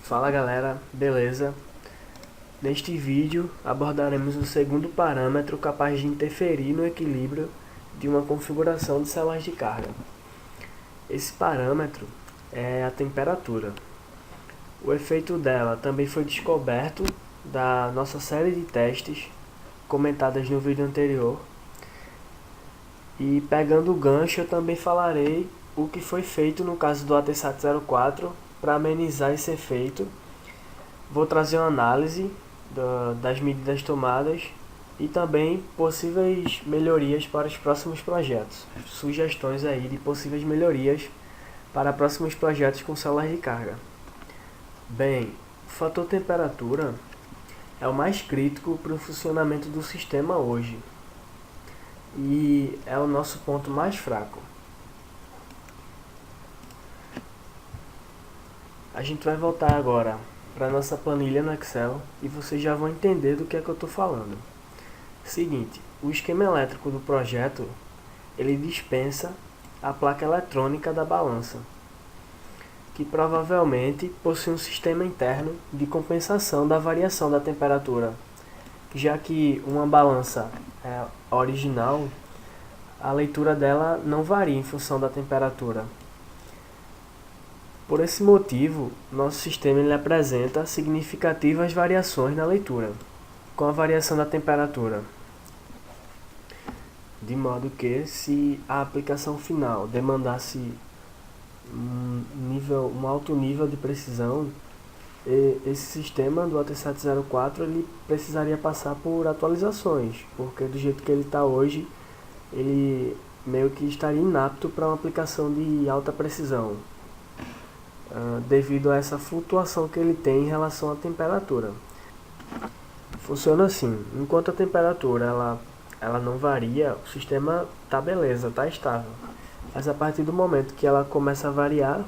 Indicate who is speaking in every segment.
Speaker 1: Fala galera, beleza? Neste vídeo abordaremos o segundo parâmetro capaz de interferir no equilíbrio de uma configuração de células de carga. Esse parâmetro é a temperatura. O efeito dela também foi descoberto da nossa série de testes comentadas no vídeo anterior. E pegando o gancho, eu também falarei o que foi feito no caso do AT-SAT04 para amenizar esse efeito. Vou trazer uma análise das medidas tomadas e também possíveis melhorias para os próximos projetos. Sugestões aí de possíveis melhorias para próximos projetos com células de carga. Bem, o fator temperatura é o mais crítico para o funcionamento do sistema hoje e é o nosso ponto mais fraco. A gente vai voltar agora para nossa planilha no Excel e vocês já vão entender do que é que eu estou falando. Seguinte, o esquema elétrico do projeto ele dispensa a placa eletrônica da balança, que provavelmente possui um sistema interno de compensação da variação da temperatura, já que uma balança original, a leitura dela não varia em função da temperatura. Por esse motivo, nosso sistema ele apresenta significativas variações na leitura, com a variação da temperatura. De modo que, se a aplicação final demandasse um alto nível de precisão, esse sistema do AT-SAT04 ele precisaria passar por atualizações, porque do jeito que ele está hoje, ele meio que estaria inapto para uma aplicação de alta precisão. Devido a essa flutuação que ele tem em relação à temperatura. Funciona assim, enquanto a temperatura ela não varia, o sistema tá beleza, tá estável. Mas a partir do momento que ela começa a variar,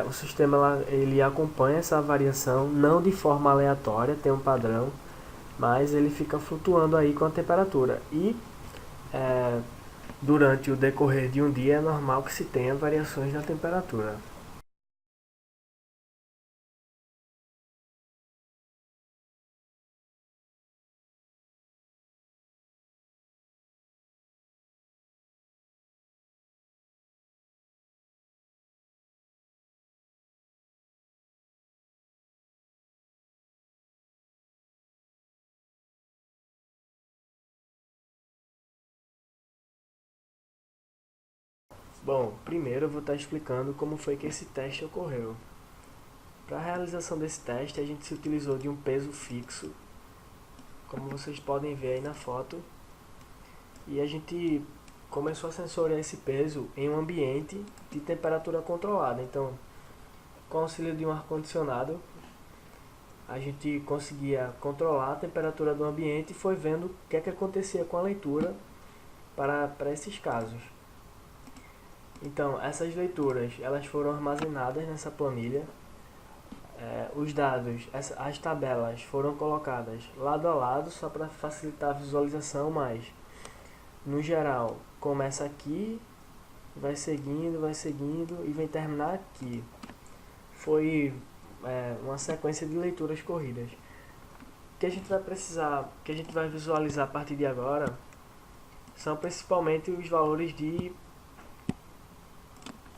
Speaker 1: o sistema ele acompanha essa variação, não de forma aleatória, tem um padrão, mas ele fica flutuando aí com a temperatura. E durante o decorrer de um dia é normal que se tenha variações na temperatura. Bom, primeiro eu vou estar explicando como foi que esse teste ocorreu. Para a realização desse teste, a gente se utilizou de um peso fixo, como vocês podem ver aí na foto, e a gente começou a sensoriar esse peso em um ambiente de temperatura controlada. Então, com o auxílio de um ar-condicionado, a gente conseguia controlar a temperatura do ambiente e foi vendo o que é que acontecia com a leitura para esses casos. Então, essas leituras elas foram armazenadas nessa planilha. Os dados, as tabelas foram colocadas lado a lado só para facilitar a visualização, mas no geral começa aqui, vai seguindo e vai terminar aqui. Foi uma sequência de leituras corridas. O que a gente vai precisar, o que a gente vai visualizar a partir de agora são principalmente os valores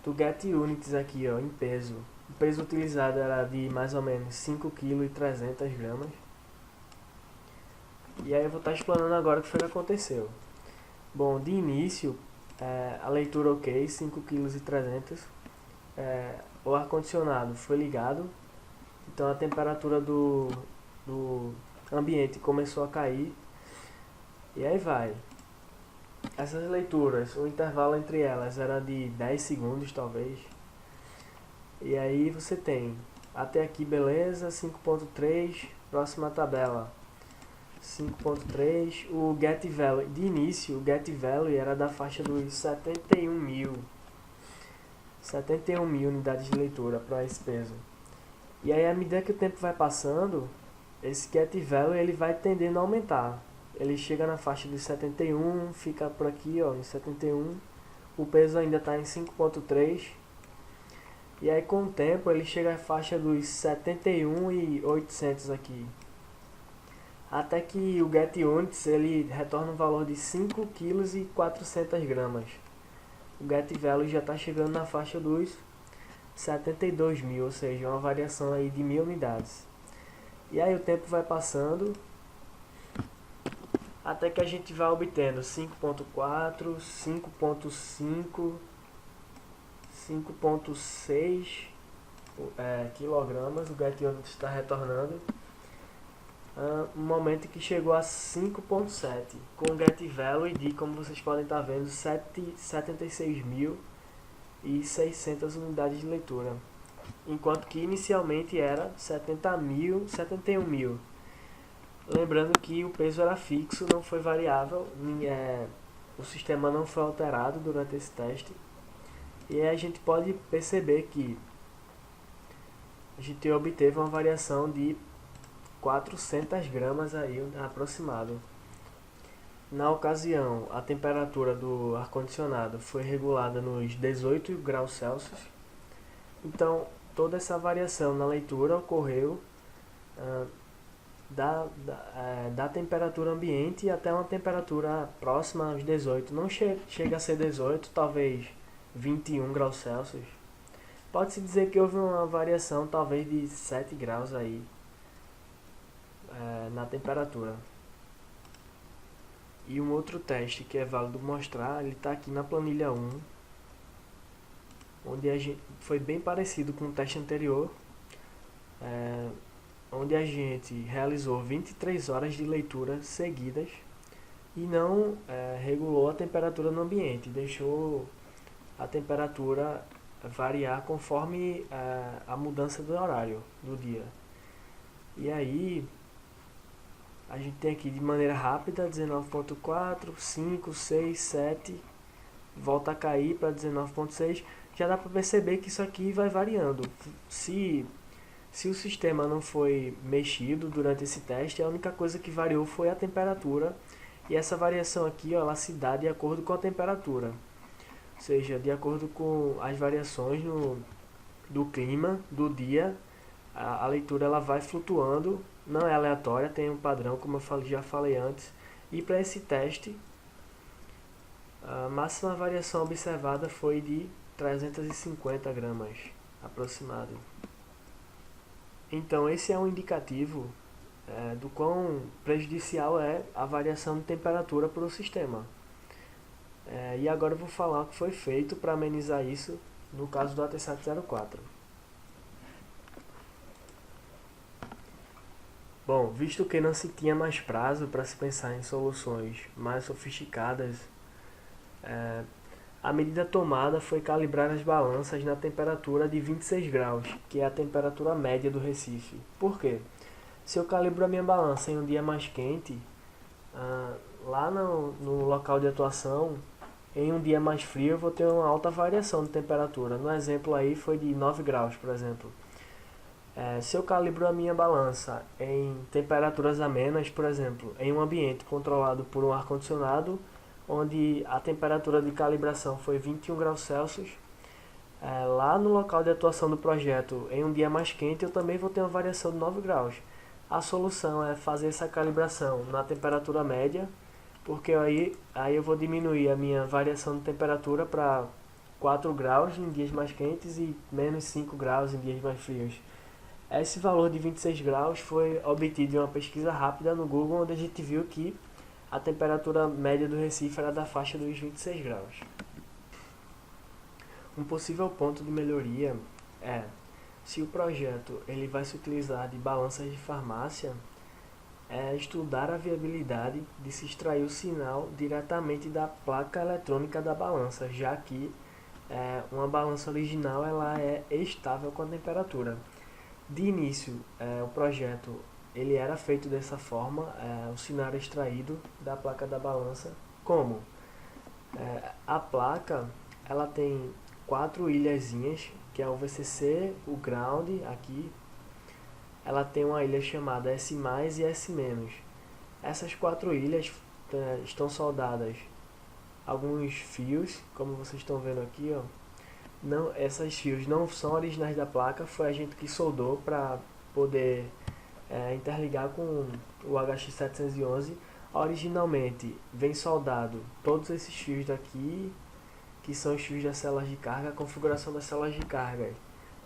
Speaker 1: do Get Units aqui, ó, em peso. O peso utilizado era de mais ou menos 5,3 kg. E aí eu vou estar explanando agora o que foi que aconteceu. Bom, de início, a leitura ok, 5,3 kg. O ar-condicionado foi ligado, então a temperatura do ambiente começou a cair. E aí vai. Essas leituras, o intervalo entre elas era de 10 segundos talvez. E aí você tem, até aqui beleza, 5.3, próxima tabela, 5.3, o Get Value, de início o Get Value era da faixa dos 71 mil unidades de leitura para esse peso. E aí à medida que o tempo vai passando, esse Get Value ele vai tendendo a aumentar. Ele chega na faixa de 71, fica por aqui ó, em 71, o peso ainda está em 5.3, E aí com o tempo ele chega à faixa dos 71.800 aqui. Até que o Get Units ele retorna um valor de 5,4 kg. O Get Value já está chegando na faixa dos 72.000, ou seja, uma variação aí de 1.000 unidades. E aí o tempo vai passando até que a gente vai obtendo 5.4, 5.5, 5.6 quilogramas. O Get Unit está retornando. Um momento que chegou a 5.7 com o Get Value de, como vocês podem estar vendo, 76.600 unidades de leitura, enquanto que inicialmente era 70.000, 71.000. Lembrando que o peso era fixo, não foi variável, o sistema não foi alterado durante esse teste. E aí a gente pode perceber que a gente obteve uma variação de 400 gramas aí aproximado. Na ocasião, a temperatura do ar-condicionado foi regulada nos 18 graus Celsius. Então, toda essa variação na leitura ocorreu da temperatura ambiente até uma temperatura próxima aos 18. Não chega a ser 18, talvez 21 graus Celsius. Pode-se dizer que houve uma variação talvez de 7 graus aí na temperatura. E um outro teste que é válido mostrar, ele está aqui na planilha 1, onde foi bem parecido com o teste anterior, onde a gente realizou 23 horas de leitura seguidas e não regulou a temperatura no ambiente, deixou a temperatura variar conforme a mudança do horário do dia. E aí a gente tem aqui de maneira rápida 19.4, 5, 6, 7, volta a cair para 19.6. Já dá para perceber que isso aqui vai variando. Se o sistema não foi mexido durante esse teste, a única coisa que variou foi a temperatura. E essa variação aqui, ela se dá de acordo com a temperatura. Ou seja, de acordo com as variações do clima, do dia, a leitura ela vai flutuando. Não é aleatória, tem um padrão, como eu já falei antes. E para esse teste, a máxima variação observada foi de 350 gramas aproximado. Então esse é um indicativo do quão prejudicial é a variação de temperatura para o sistema. E agora eu vou falar o que foi feito para amenizar isso no caso do AT704. Bom, visto que não se tinha mais prazo para se pensar em soluções mais sofisticadas, a medida tomada foi calibrar as balanças na temperatura de 26 graus, que é a temperatura média do Recife. Por quê? Se eu calibro a minha balança em um dia mais quente, lá no local de atuação, em um dia mais frio eu vou ter uma alta variação de temperatura. No exemplo aí foi de 9 graus, por exemplo. Se eu calibro a minha balança em temperaturas amenas, por exemplo, em um ambiente controlado por um ar-condicionado, onde a temperatura de calibração foi 21 graus Celsius, lá no local de atuação do projeto, em um dia mais quente, eu também vou ter uma variação de 9 graus. A solução é fazer essa calibração na temperatura média, porque aí eu vou diminuir a minha variação de temperatura para 4 graus em dias mais quentes e menos 5 graus em dias mais frios. Esse valor de 26 graus foi obtido em uma pesquisa rápida no Google, onde a gente viu que a temperatura média do Recife era da faixa dos 26 graus. Um possível ponto de melhoria é, se o projeto ele vai se utilizar de balanças de farmácia, estudar a viabilidade de se extrair o sinal diretamente da placa eletrônica da balança, já que uma balança original ela é estável com a temperatura. De início, o projeto ele era feito dessa forma, o sinal era extraído da placa da balança. Como? A placa ela tem 4 ilhazinhas, que é o VCC, o ground aqui. Ela tem uma ilha chamada S+, e S-. Essas 4 ilhas estão soldadas alguns fios, como vocês estão vendo aqui, ó, não, esses fios não são originais da placa, foi a gente que soldou para poder interligar com o HX711. Originalmente vem soldado todos esses fios daqui, que são os fios das células de carga, a configuração das células de carga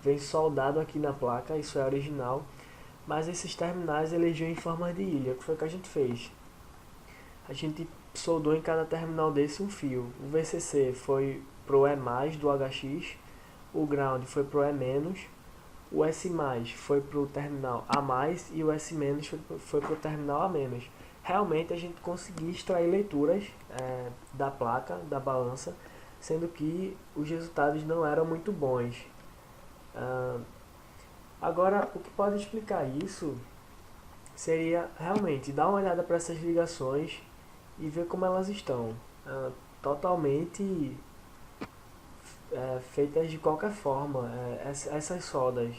Speaker 1: vem soldado aqui na placa, isso é original, mas esses terminais eles vêm em forma de ilha. O que foi que a gente fez? A gente soldou em cada terminal desse um fio. O VCC foi pro E+, do HX, o ground foi pro E-, o S+, foi pro terminal A+, e o S- foi pro terminal A-. Realmente a gente conseguiu extrair leituras da placa, da balança, sendo que os resultados não eram muito bons. Agora, o que pode explicar isso seria realmente dar uma olhada para essas ligações e ver como elas estão. Totalmente feitas de qualquer forma. Essas soldas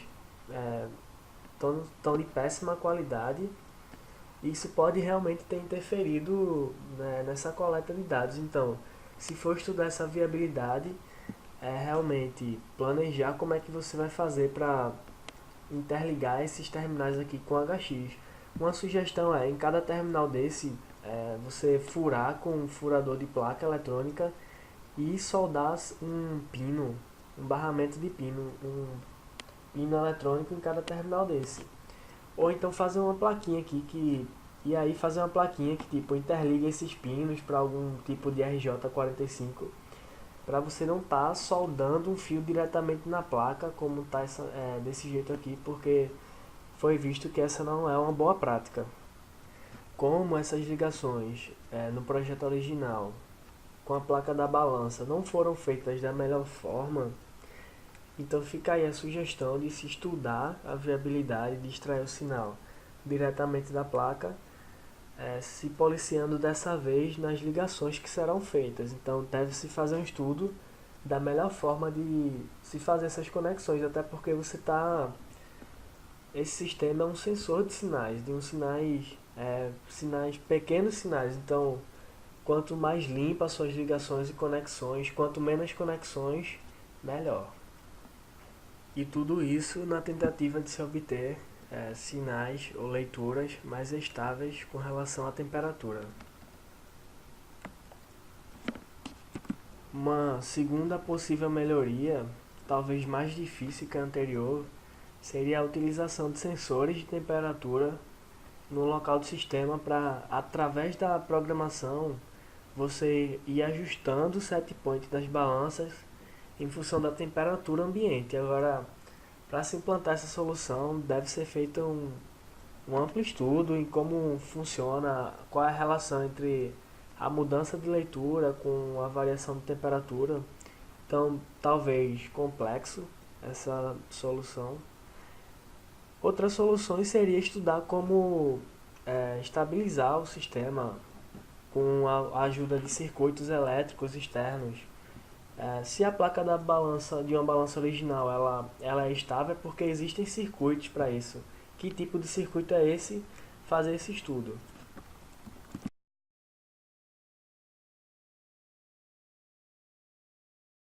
Speaker 1: estão de péssima qualidade. Isso pode realmente ter interferido, né, nessa coleta de dados. Então, se for estudar essa viabilidade, é realmente planejar como é que você vai fazer para interligar esses terminais aqui com HX. Uma sugestão é, em cada terminal desse, você furar com um furador de placa eletrônica e soldar um pino, um barramento de pino, um pino eletrônico em cada terminal desse. Ou então fazer uma plaquinha aqui e aí fazer uma plaquinha que tipo interliga esses pinos para algum tipo de RJ45, para você não estar soldando um fio diretamente na placa como tá desse jeito aqui, porque foi visto que essa não é uma boa prática. Como essas ligações no projeto original com a placa da balança não foram feitas da melhor forma, então fica aí a sugestão de se estudar a viabilidade de extrair o sinal diretamente da placa, se policiando dessa vez nas ligações que serão feitas. Então deve-se fazer um estudo da melhor forma de se fazer essas conexões, até porque esse sistema é um sensor de sinais, sinais, pequenos sinais. Então, quanto mais limpa as suas ligações e conexões, quanto menos conexões, melhor. E tudo isso na tentativa de se obter sinais ou leituras mais estáveis com relação à temperatura. Uma segunda possível melhoria, talvez mais difícil que a anterior, seria a utilização de sensores de temperatura no local do sistema para, através da programação, você ir ajustando o set point das balanças em função da temperatura ambiente. Agora, para se implantar essa solução, deve ser feito um amplo estudo em como funciona, qual é a relação entre a mudança de leitura com a variação de temperatura. Então, talvez complexo essa solução. Outras soluções seria estudar como estabilizar o sistema com a ajuda de circuitos elétricos externos. Se a placa da balança de uma balança original ela é estável, é porque existem circuitos para isso. Que tipo de circuito é esse? Fazer esse estudo.